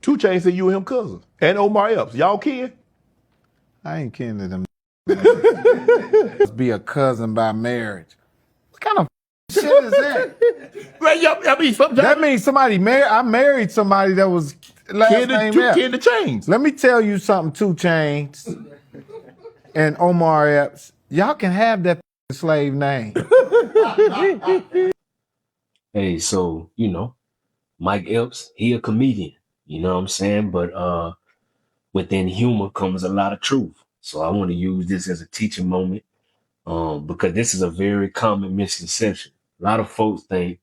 2 Chainz said you and him cousins. And Omar Epps. Y'all kin? I ain't kin to them. Be a cousin by marriage. What kind of shit is that? That means somebody married. I married somebody that was last name Epps. Kin to Chainz. Let me tell you something, 2 Chainz and Omar Epps. Y'all can have that slave name. Hey, so, Mike Epps, he a comedian, you know what I'm saying? But within humor comes a lot of truth. So I want to use this as a teaching moment because this is a very common misconception. A lot of folks think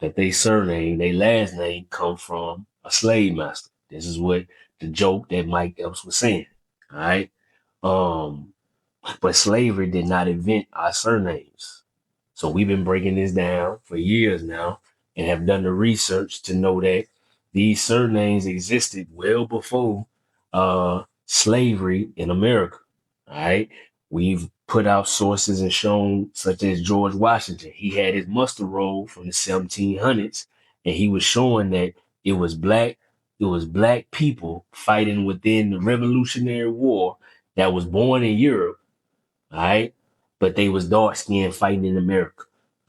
that they surname, their last name come from a slave master. This is what the joke that Mike Epps was saying, all right? But slavery did not invent our surnames. So we've been breaking this down for years now and have done the research to know that these surnames existed well before slavery in America. All right. We've put out sources and shown, such as George Washington. He had his muster roll from the 1700s, and he was showing that it was black people fighting within the Revolutionary War that was born in Europe, all right, but they was dark skinned fighting in America.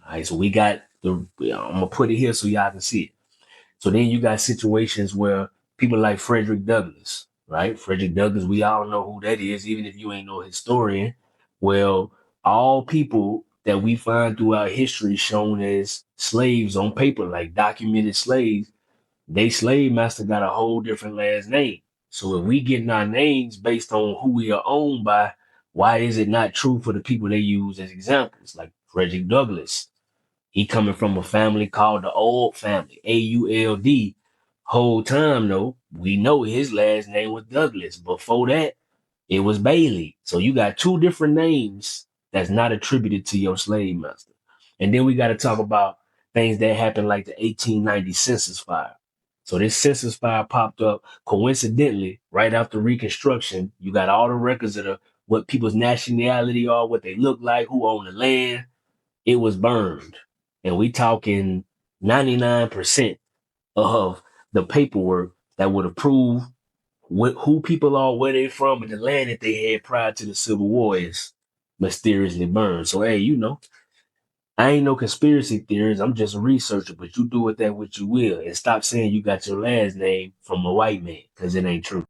All right, so we got I'm gonna put it here so y'all can see it. So then you got situations where people like Frederick Douglass, right? Frederick Douglass, we all know who that is, even if you ain't no historian. Well, all people that we find throughout history shown as slaves on paper, like documented slaves, they slave master got a whole different last name. So if we getting our names based on who we are owned by, why is it not true for the people they use as examples? Like Frederick Douglass, he coming from a family called the Old Family, AULD. Whole time though, we know his last name was Douglas. Before that, it was Bailey. So you got two different names that's not attributed to your slave master. And then we got to talk about things that happened like the 1890 census fire. So this census fire popped up coincidentally right after Reconstruction. You got all the records of what people's nationality are, what they look like, who owned the land. It was burned. And we talking 99% of the paperwork that would have proved who people are, where they from, and the land that they had prior to the Civil War is mysteriously burned. So, hey, I ain't no conspiracy theorist. I'm just a researcher, but you do with that what you will. And stop saying you got your last name from a white man, because it ain't true.